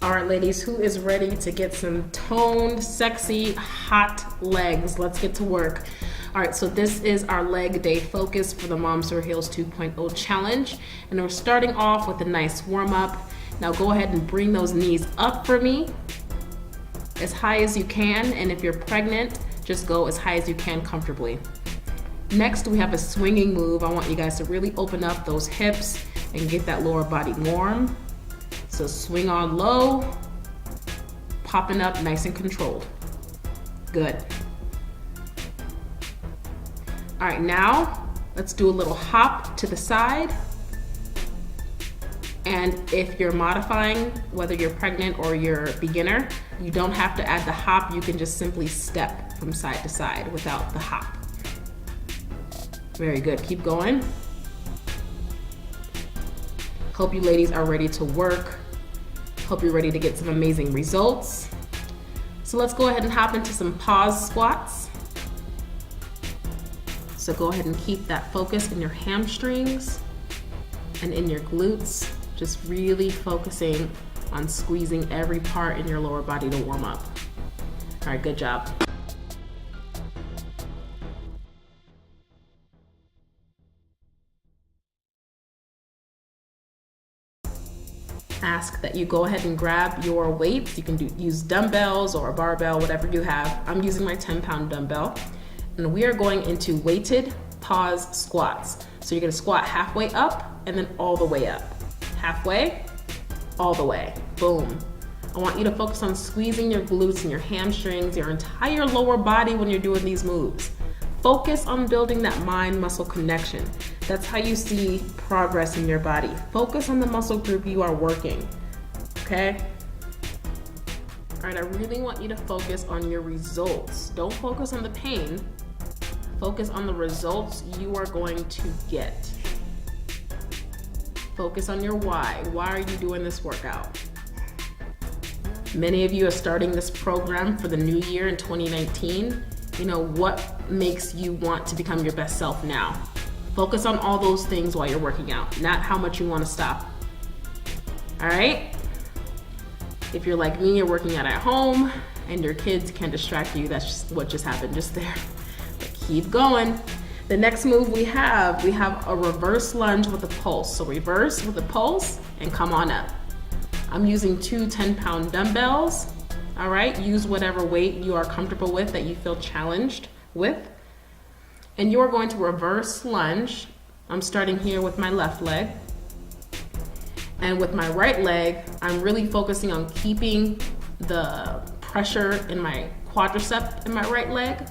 All right, ladies, who is ready to get some toned, sexy, hot legs? Let's get to work. All right, so this is our leg day focus for the Moms to Her Heels 2.0 challenge. And we're starting off with a nice warm up. Now go ahead and bring those knees up for me as high as you can. And if you're pregnant, just go as high as you can comfortably. Next, we have a swinging move. I want you guys to really open up those hips and get that lower body warm. So swing on low, popping up nice and controlled. Good. All right, now let's do a little hop to the side. And if you're modifying, whether you're pregnant or you're a beginner, you don't have to add the hop. You can just simply step from side to side without the hop. Very good, keep going. Hope you ladies are ready to work. Hope you're ready to get some amazing results. So let's go ahead and hop into some pause squats. So go ahead and keep that focus in your hamstrings and in your glutes. Just really focusing on squeezing every part in your lower body to warm up. All right, good job. Ask that you go ahead and grab your weights. You can use dumbbells or a barbell, whatever you have. I'm using my 10-pound dumbbell. And we are going into weighted pause squats. So you're gonna squat halfway up and then all the way up. Halfway, all the way, boom. I want you to focus on squeezing your glutes and your hamstrings, your entire lower body when you're doing these moves. Focus on building that mind-muscle connection. That's how you see progress in your body. Focus on the muscle group you are working, okay? All right, I really want you to focus on your results. Don't focus on the pain. Focus on the results you are going to get. Focus on your why. Why are you doing this workout? Many of you are starting this program for the new year in 2019. You know, what makes you want to become your best self now? Focus on all those things while you're working out, not how much you want to stop. All right? If you're like me, you're working out at home and your kids can distract you, that's just what just happened just there. But keep going. The next move we have a reverse lunge with a pulse. So reverse with a pulse and come on up. I'm using two 10-pound dumbbells. All right, use whatever weight you are comfortable with that you feel challenged with. And you're going to reverse lunge. I'm starting here with my left leg. And with my right leg, I'm really focusing on keeping the pressure in my quadricep in my right leg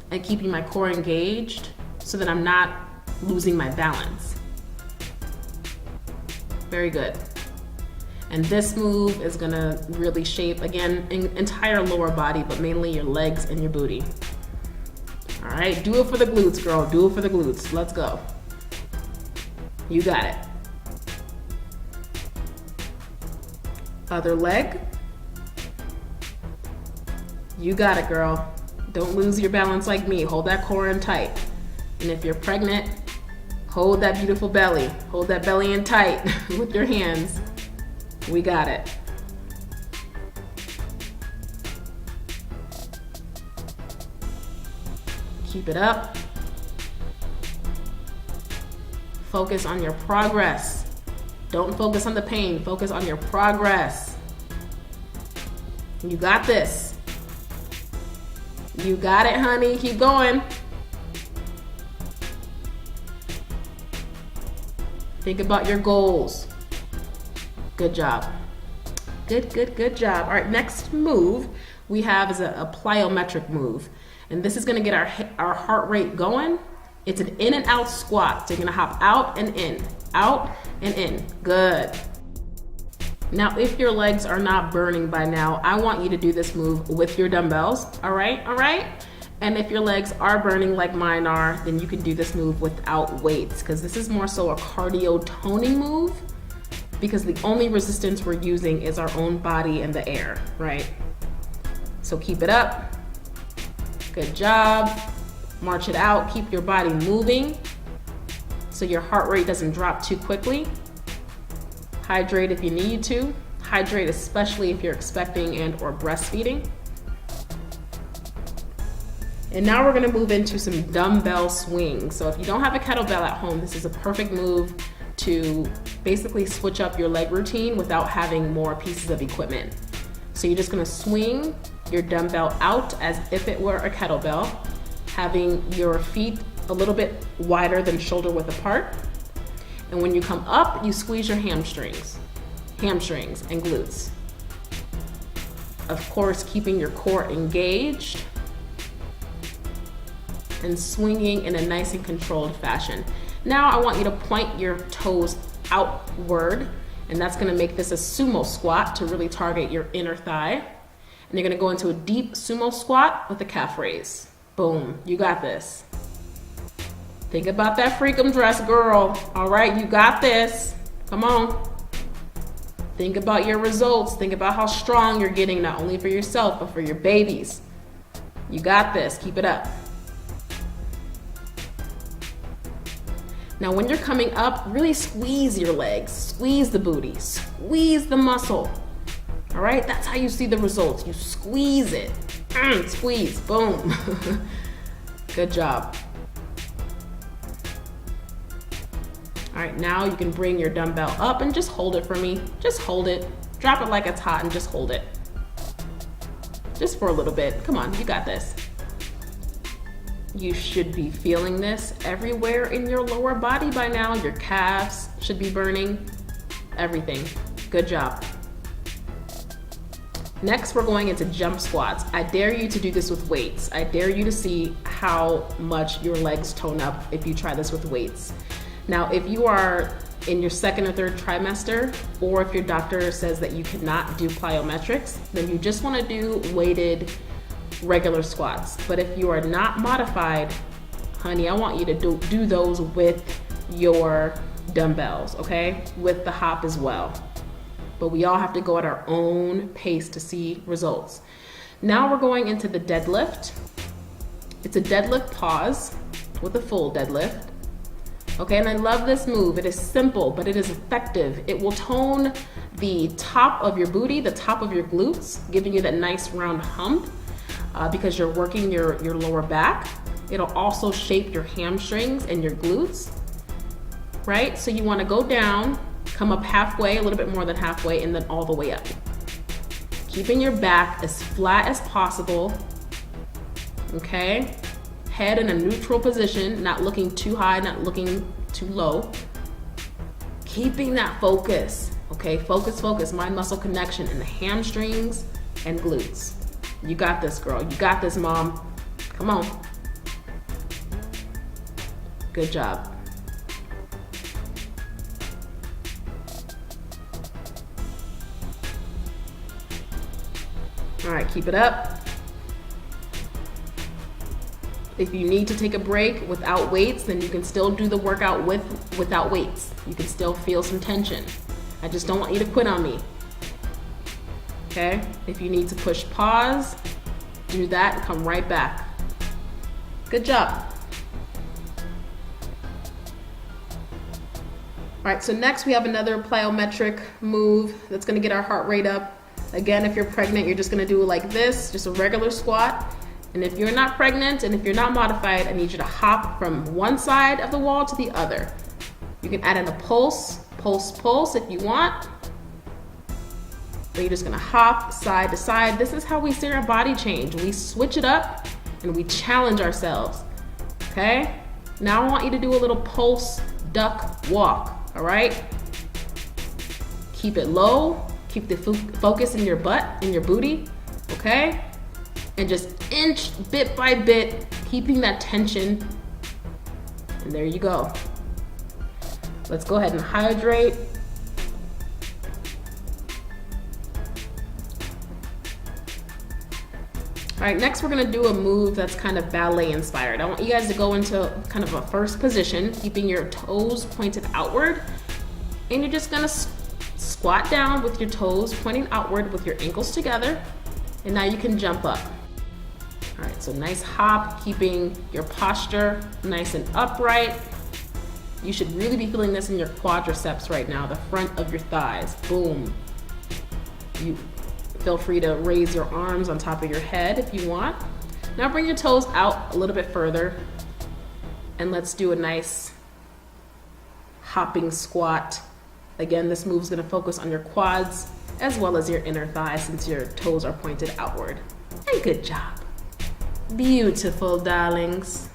and keeping my core engaged so that I'm not losing my balance. Very good. And this move is gonna really shape, again, entire lower body, but mainly your legs and your booty. All right, do it for the glutes, girl. Do it for the glutes. Let's go. You got it. Other leg. You got it, girl. Don't lose your balance like me. Hold that core in tight. And if you're pregnant, hold that beautiful belly. Hold that belly in tight with your hands. We got it. Keep it up. Focus on your progress. Don't focus on the pain. Focus on your progress. You got this. You got it, honey. Keep going. Think about your goals. Good job. Good job. All right, next move we have is a plyometric move. And this is gonna get our heart rate going. It's an in and out squat. So you're gonna hop out and in, out and in. Good. Now, if your legs are not burning by now, I want you to do this move with your dumbbells, all right? And if your legs are burning like mine are, then you can do this move without weights, because this is more so a cardio toning move, because the only resistance we're using is our own body and the air, right? So keep it up. Good job. March it out. Keep your body moving so your heart rate doesn't drop too quickly. Hydrate if you need to. Hydrate, especially if you're expecting and or breastfeeding. And now we're gonna move into some dumbbell swings. So if you don't have a kettlebell at home, this is a perfect move to basically switch up your leg routine without having more pieces of equipment. So you're just gonna swing your dumbbell out as if it were a kettlebell, having your feet a little bit wider than shoulder width apart. And when you come up, you squeeze your hamstrings and glutes. Of course, keeping your core engaged and swinging in a nice and controlled fashion. Now I want you to point your toes outward, and that's gonna make this a sumo squat to really target your inner thigh. And you're gonna go into a deep sumo squat with a calf raise. Boom, you got this. Think about that freakum dress, girl. All right, you got this. Come on. Think about your results. Think about how strong you're getting, not only for yourself, but for your babies. You got this, keep it up. Now when you're coming up, really squeeze your legs, squeeze the booty, squeeze the muscle. All right, that's how you see the results. You squeeze it, squeeze, boom. Good job. All right, now you can bring your dumbbell up and just hold it for me. Just hold it, drop it like it's hot and just hold it. Just for a little bit, come on, you got this. You should be feeling this everywhere in your lower body by now. Your calves should be burning, everything. Good job. Next, we're going into jump squats. I dare you to do this with weights. I dare you to see how much your legs tone up if you try this with weights. Now, if you are in your second or third trimester, or if your doctor says that you cannot do plyometrics, then you just want to do weighted regular squats. But if you are not modified, honey, I want you to do those with your dumbbells, okay? With the hop as well. But we all have to go at our own pace to see results. Now we're going into the deadlift. It's a deadlift pause with a full deadlift. Okay, and I love this move. It is simple, but it is effective. It will tone the top of your booty, the top of your glutes, giving you that nice round hump. Because you're working your lower back. It'll also shape your hamstrings and your glutes, right? So you wanna go down, come up halfway, a little bit more than halfway, and then all the way up. Keeping your back as flat as possible, okay? Head in a neutral position, not looking too high, not looking too low. Keeping that focus, okay? Focus, mind-muscle connection in the hamstrings and glutes. You got this, girl. You got this, mom. Come on. Good job. All right, keep it up. If you need to take a break without weights, then you can still do the workout without weights. You can still feel some tension. I just don't want you to quit on me. Okay, if you need to push pause, do that and come right back. Good job. All right, so next we have another plyometric move that's gonna get our heart rate up. Again, if you're pregnant, you're just gonna do it like this, just a regular squat. And if you're not pregnant and if you're not modified, I need you to hop from one side of the wall to the other. You can add in a pulse if you want. So you're just gonna hop side to side. This is how we see our body change. We switch it up and we challenge ourselves, okay? Now I want you to do a little pulse duck walk, all right? Keep it low, keep the focus in your butt, in your booty, okay? And just inch bit by bit, keeping that tension. And there you go. Let's go ahead and hydrate. All right, next we're gonna do a move that's kind of ballet inspired. I want you guys to go into kind of a first position, keeping your toes pointed outward. And you're just gonna squat down with your toes pointing outward with your ankles together. And now you can jump up. All right, so nice hop, keeping your posture nice and upright. You should really be feeling this in your quadriceps right now, the front of your thighs. Boom. You feel free to raise your arms on top of your head if you want. Now bring your toes out a little bit further, and let's do a nice hopping squat. Again, this move is going to focus on your quads as well as your inner thighs since your toes are pointed outward. And good job. Beautiful, darlings.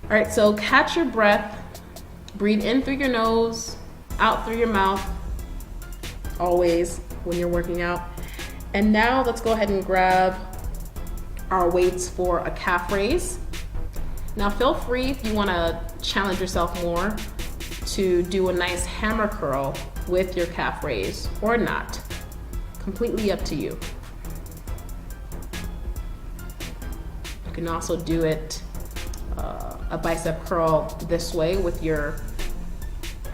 All right, so catch your breath. Breathe in through your nose, out through your mouth, always when you're working out. And now let's go ahead and grab our weights for a calf raise. Now feel free, if you want to challenge yourself more, to do a nice hammer curl with your calf raise or not. Completely up to you. You can also do it a bicep curl this way with your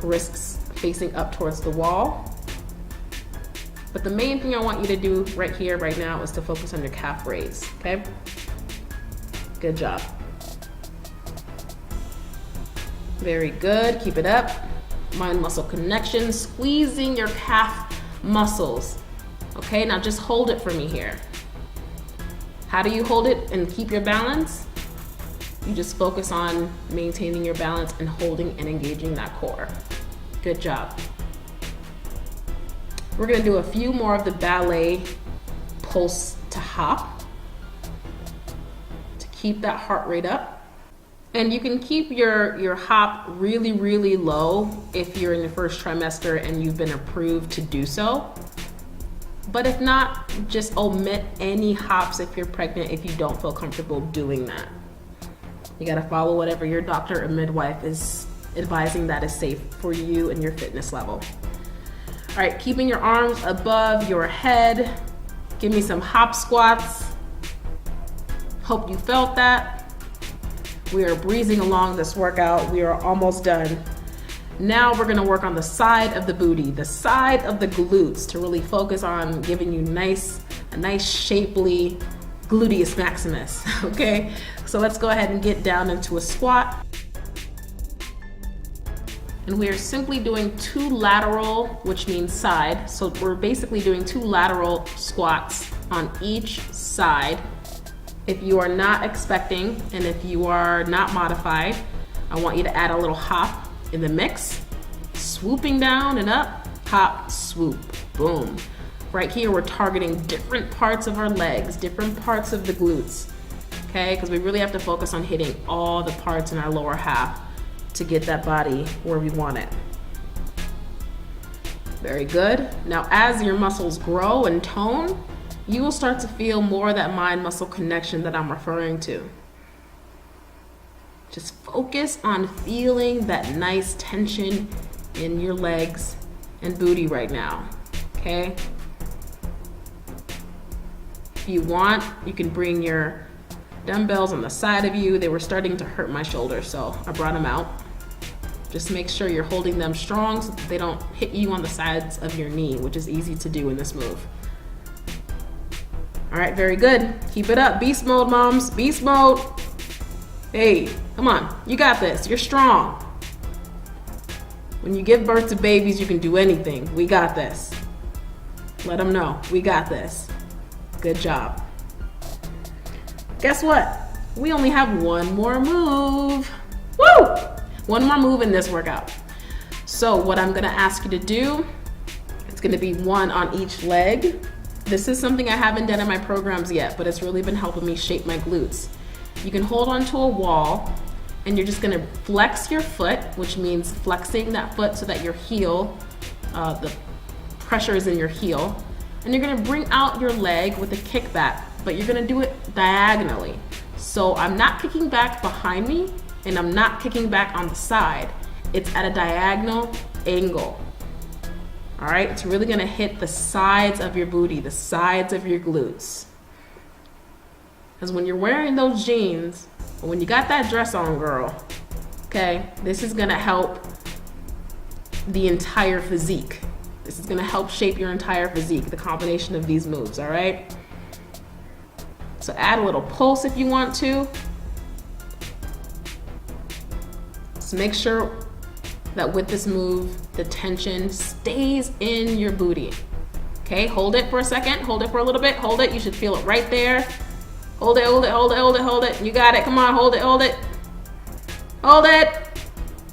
wrists facing up towards the wall. But the main thing I want you to do right here, right now, is to focus on your calf raise, okay? Good job. Very good, keep it up. Mind muscle connection, squeezing your calf muscles. Okay, now just hold it for me here. How do you hold it and keep your balance? You just focus on maintaining your balance and holding and engaging that core. Good job. We're gonna do a few more of the ballet pulse to hop to keep that heart rate up. And you can keep your hop really, really low if you're in the first trimester and you've been approved to do so. But if not, just omit any hops if you're pregnant if you don't feel comfortable doing that. You gotta follow whatever your doctor or midwife is advising that is safe for you and your fitness level. All right, keeping your arms above your head. Give me some hop squats. Hope you felt that. We are breezing along this workout. We are almost done. Now we're gonna work on the side of the booty, the side of the glutes, to really focus on giving you a nice shapely gluteus maximus, okay? So let's go ahead and get down into a squat. And we are simply doing two lateral, which means side. So we're basically doing two lateral squats on each side. If you are not expecting, and if you are not modified, I want you to add a little hop in the mix. Swooping down and up, hop, swoop, boom. Right here, we're targeting different parts of our legs, different parts of the glutes, okay? Because we really have to focus on hitting all the parts in our lower half to get that body where we want it. Very good. Now, as your muscles grow and tone, you will start to feel more of that mind-muscle connection that I'm referring to. Just focus on feeling that nice tension in your legs and booty right now, okay? If you want, you can bring your dumbbells on the side of you. They were starting to hurt my shoulder, so I brought them out. Just make sure you're holding them strong so that they don't hit you on the sides of your knee, which is easy to do in this move. All right, very good. Keep it up. Beast mode, moms. Beast mode. Hey, come on. You got this. You're strong. When you give birth to babies, you can do anything. We got this. Let them know. We got this. Good job. Guess what? We only have one more move. Woo! One more move in this workout. So what I'm gonna ask you to do, it's gonna be one on each leg. This is something I haven't done in my programs yet, but it's really been helping me shape my glutes. You can hold onto a wall and you're just gonna flex your foot, which means flexing that foot so that your heel, the pressure is in your heel. And you're gonna bring out your leg with a kickback, but you're gonna do it diagonally. So I'm not kicking back behind me and I'm not kicking back on the side. It's at a diagonal angle. All right, it's really gonna hit the sides of your booty, the sides of your glutes. Because when you're wearing those jeans, or when you got that dress on, girl, okay, this is gonna help the entire physique. This is gonna help shape your entire physique, the combination of these moves, all right? So add a little pulse if you want to. So make sure that with this move, the tension stays in your booty. Okay, hold it for a second. Hold it for a little bit. Hold it. You should feel it right there. Hold it, hold it, hold it, hold it, hold it. You got it. Come on, hold it, hold it. Hold it.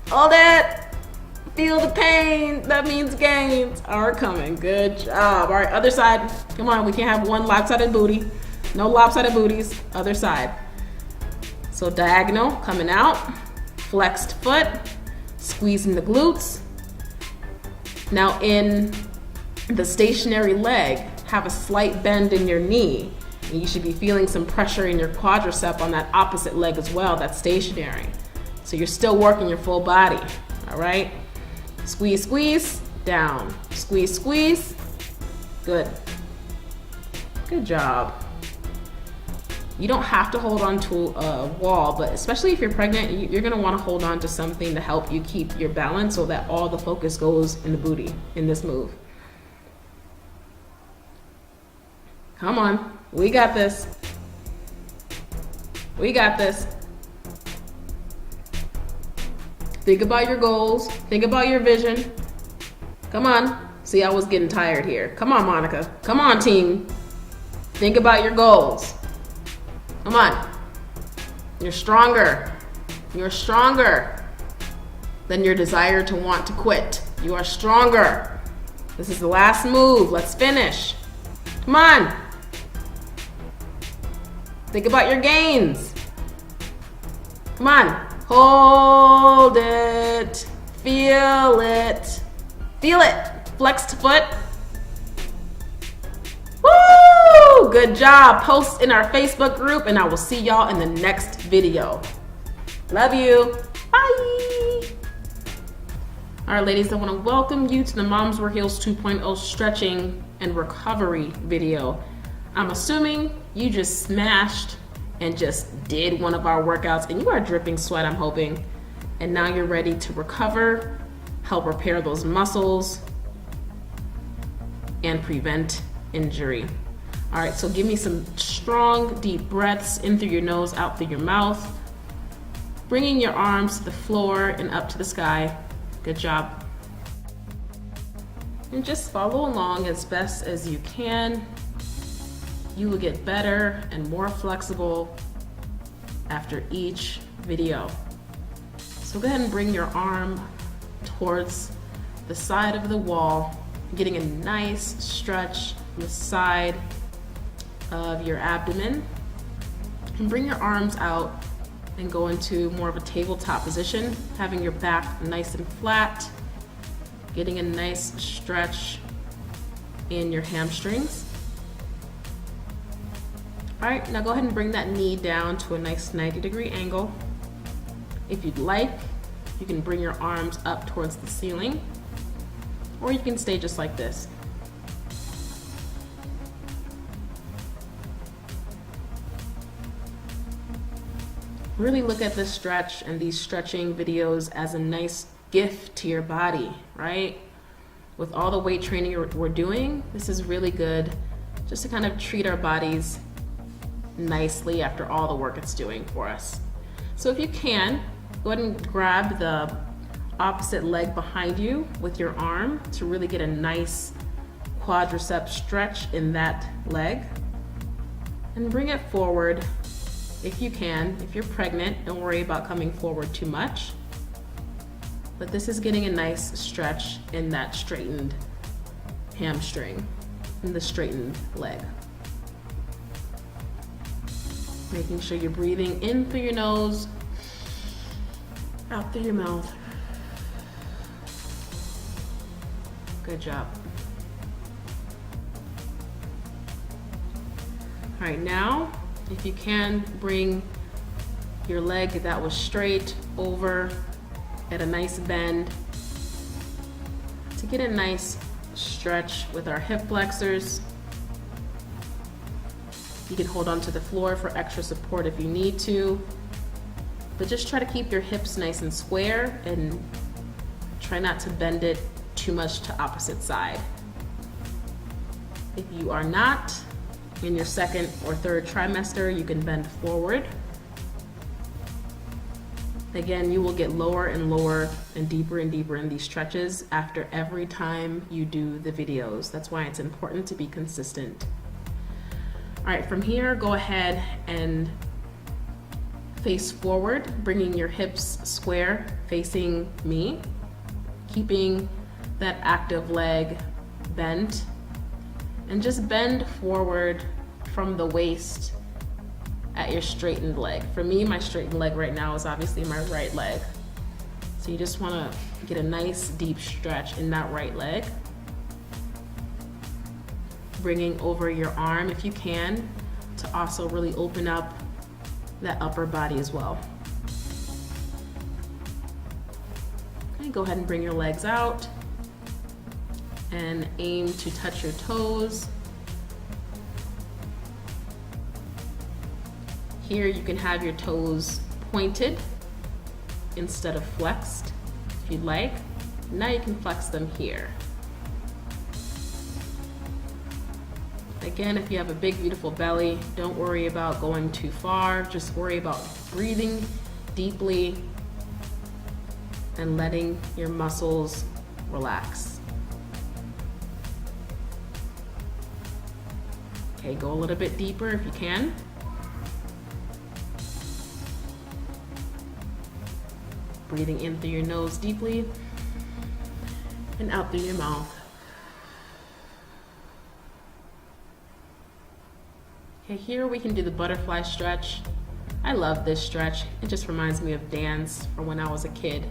Hold it. Feel the pain. That means gains are coming. Good job. All right, other side. Come on, we can't have one lopsided booty. No lopsided booties. Other side. So diagonal, coming out. Flexed foot. Squeezing the glutes. Now in the stationary leg, have a slight bend in your knee. And you should be feeling some pressure in your quadricep on that opposite leg as well, that's stationary. So you're still working your full body, all right? Squeeze, squeeze, down. Squeeze, squeeze. Good. Good job. You don't have to hold on to a wall, but especially if you're pregnant, you're gonna wanna hold on to something to help you keep your balance so that all the focus goes in the booty in this move. Come on, we got this. We got this. Think about your goals. Think about your vision. Come on. See, I was getting tired here. Come on, Monica. Come on, team. Think about your goals. Come on. You're stronger. You're stronger than your desire to want to quit. You are stronger. This is the last move. Let's finish. Come on. Think about your gains. Come on. Hold it. Feel it. Feel it. Flexed foot. Woo! Good job. Post in our Facebook group, and I will see y'all in the next video. Love you. Bye. All right, ladies, I want to welcome you to the Moms Wear Heels 2.0 stretching and recovery video. I'm assuming you just smashed and just did one of our workouts and you are dripping sweat, I'm hoping. And now you're ready to recover, help repair those muscles, and prevent injury. All right, so give me some strong, deep breaths in through your nose, out through your mouth. Bringing your arms to the floor and up to the sky. Good job. And just follow along as best as you can. You will get better and more flexible after each video. So go ahead and bring your arm towards the side of the wall, getting a nice stretch on the side of your abdomen. And bring your arms out and go into more of a tabletop position, having your back nice and flat, getting a nice stretch in your hamstrings. All right, now go ahead and bring that knee down to a nice 90-degree angle. If you'd like, you can bring your arms up towards the ceiling, or you can stay just like this. Really look at this stretch and these stretching videos as a nice gift to your body, right? With all the weight training we're doing, this is really good just to kind of treat our bodies nicely after all the work it's doing for us. So if you can, go ahead and grab the opposite leg behind you with your arm to really get a nice quadricep stretch in that leg. And bring it forward if you can. If you're pregnant, don't worry about coming forward too much. But this is getting a nice stretch in that straightened hamstring and the straightened leg. Making sure you're breathing in through your nose, out through your mouth. Good job. All right, now, if you can, bring your leg that was straight over at a nice bend to get a nice stretch with our hip flexors. You can hold onto the floor for extra support if you need to, but just try to keep your hips nice and square and try not to bend it too much to opposite side. If you are not in your second or third trimester, you can bend forward Again, you will get lower and lower and deeper in these stretches after every time you do the videos. That's why it's important to be consistent. All right, from here, go ahead and face forward, bringing your hips square, facing me, keeping that active leg bent, and just bend forward from the waist at your straightened leg. For me, my straightened leg right now is obviously my right leg. So you just wanna get a nice deep stretch in that right leg. Bringing over your arm if you can to also really open up that upper body as well. Okay, go ahead and bring your legs out and aim to touch your toes. Here you can have your toes pointed instead of flexed if you'd like. Now you can flex them here. Again, if you have a big, beautiful belly, don't worry about going too far. Just worry about breathing deeply and letting your muscles relax. Okay, go a little bit deeper if you can. Breathing in through your nose deeply and out through your mouth. Okay, here we can do the butterfly stretch. I love this stretch. It just reminds me of dance from when I was a kid.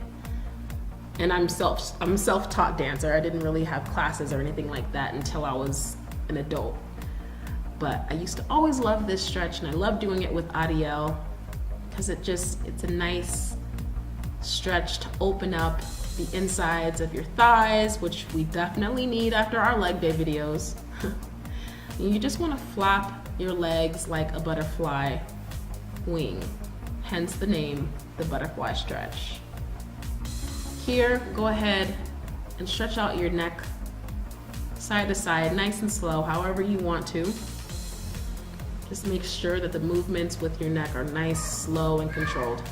And I'm self-taught dancer. I didn't really have classes or anything like that until I was an adult. But I used to always love this stretch, and I love doing it with Adiel because it's a nice stretch to open up the insides of your thighs, which we definitely need after our leg day videos. And you just want to flap your legs like a butterfly wing, hence the name, the butterfly stretch. Here, go ahead and stretch out your neck side to side, nice and slow, however you want to. Just make sure that the movements with your neck are nice, slow, and controlled.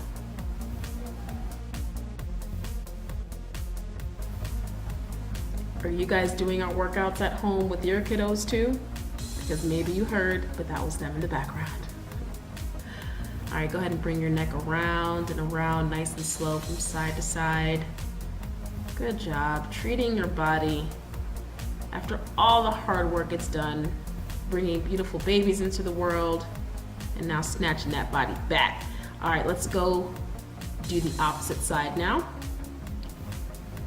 Are you guys doing our workouts at home with your kiddos too? Because maybe you heard, but that was them in the background. All right, go ahead and bring your neck around and around, nice and slow from side to side. Good job, treating your body after all the hard work it's done, bringing beautiful babies into the world, and now snatching that body back. All right, let's go do the opposite side now.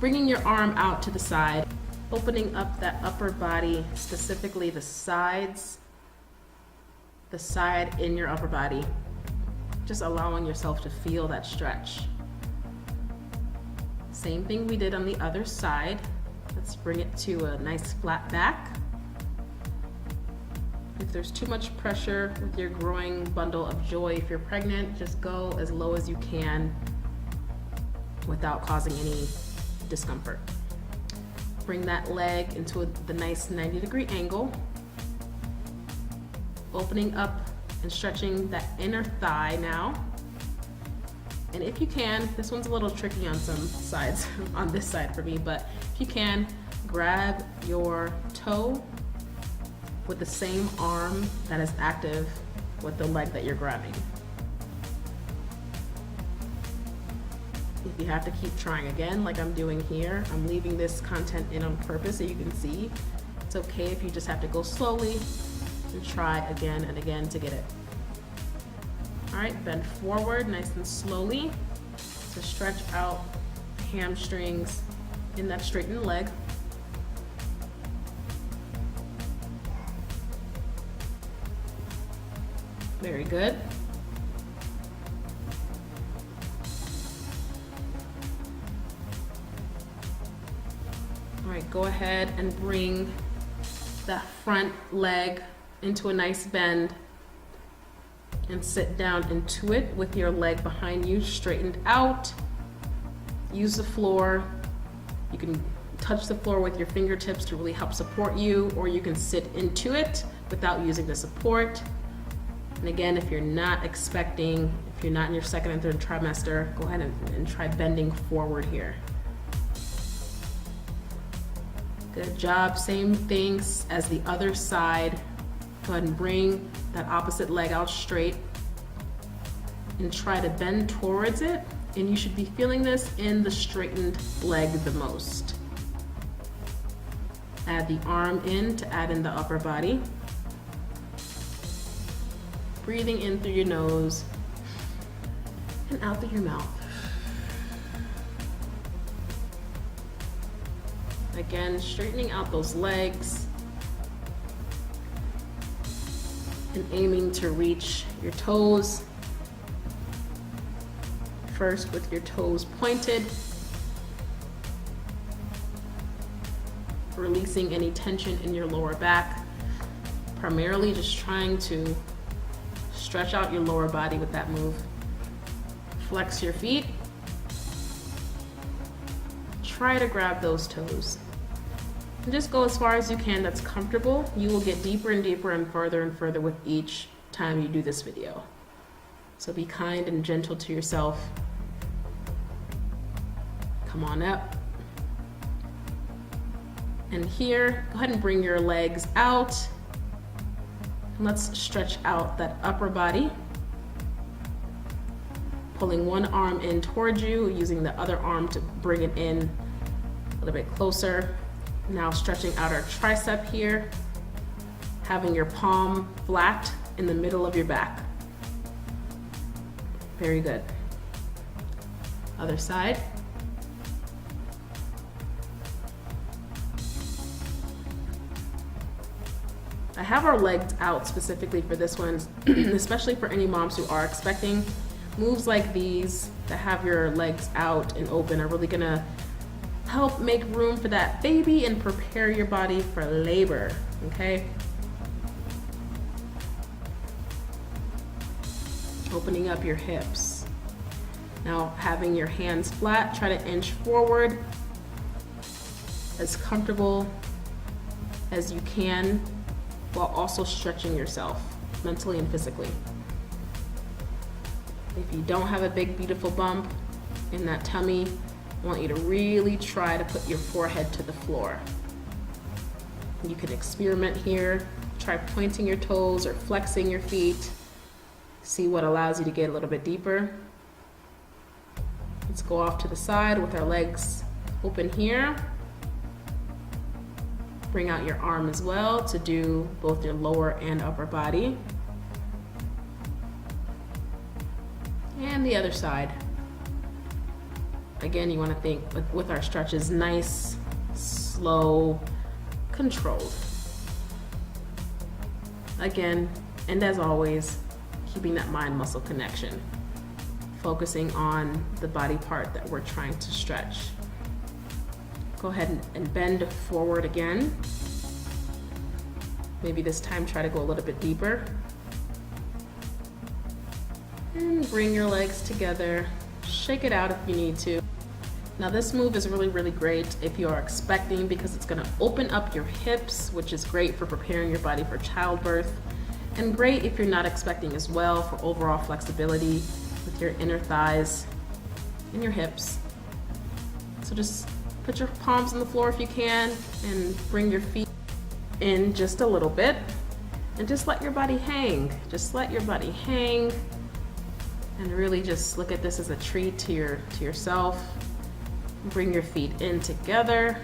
Bringing your arm out to the side, opening up that upper body, specifically the sides, the side in your upper body, just allowing yourself to feel that stretch. Same thing we did on the other side. Let's bring it to a nice flat back. If there's too much pressure with your growing bundle of joy, if you're pregnant, just go as low as you can without causing any discomfort. Bring that leg into the nice 90-degree angle, opening up and stretching that inner thigh now. And if you can, this one's a little tricky on some sides, on this side for me, but if you can, grab your toe with the same arm that is active with the leg that you're grabbing. If you have to keep trying again, like I'm doing here, I'm leaving this content in on purpose so you can see. It's okay if you just have to go slowly and try again and again to get it. All right, bend forward nice and slowly to stretch out hamstrings in that straightened leg. Very good. All right, go ahead and bring that front leg into a nice bend and sit down into it with your leg behind you, straightened out. Use the floor. You can touch the floor with your fingertips to really help support you, or you can sit into it without using the support. And again, if you're not expecting, if you're not in your second and third trimester, go ahead and try bending forward here. Good job. Same things as the other side. Go ahead and bring that opposite leg out straight and try to bend towards it. And you should be feeling this in the straightened leg the most. Add the arm in to add in the upper body. Breathing in through your nose and out through your mouth. Again, straightening out those legs and aiming to reach your toes. First with your toes pointed, releasing any tension in your lower back, primarily just trying to stretch out your lower body with that move. Flex your feet. Try to grab those toes. And just go as far as you can that's comfortable. You will get deeper and deeper and further with each time you do this video. So be kind and gentle to yourself. Come on up. And here, go ahead and bring your legs out. And let's stretch out that upper body. Pulling one arm in towards you, using the other arm to bring it in a little bit closer. Now stretching out our tricep here, having your palm flat in the middle of your back. Very good. Other side. I have our legs out specifically for this one, especially for any moms who are expecting. Moves like these that have your legs out and open are really gonna help make room for that baby and prepare your body for labor, okay? Opening up your hips. Now having your hands flat, try to inch forward as comfortable as you can while also stretching yourself mentally and physically. If you don't have a big, beautiful bump in that tummy, I want you to really try to put your forehead to the floor. You can experiment here. Try pointing your toes or flexing your feet. See what allows you to get a little bit deeper. Let's go off to the side with our legs open here. Bring out your arm as well to do both your lower and upper body. And the other side. Again, you want to think with our stretches, nice, slow, controlled. Again, and as always, keeping that mind-muscle connection. Focusing on the body part that we're trying to stretch. Go ahead and bend forward again. Maybe this time try to go a little bit deeper. And bring your legs together. Shake it out if you need to. Now this move is really, really great if you are expecting, because it's gonna open up your hips, which is great for preparing your body for childbirth, and great if you're not expecting as well for overall flexibility with your inner thighs and your hips. So just put your palms on the floor if you can and bring your feet in just a little bit and just let your body hang. Just let your body hang and really just look at this as a treat to yourself. Bring your feet in together.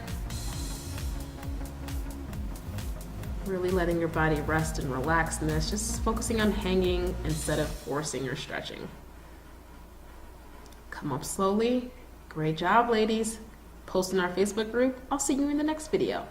Really letting your body rest and relax in this, just focusing on hanging instead of forcing or stretching. Come up slowly. Great job, ladies. Post in our Facebook group. I'll see you in the next video.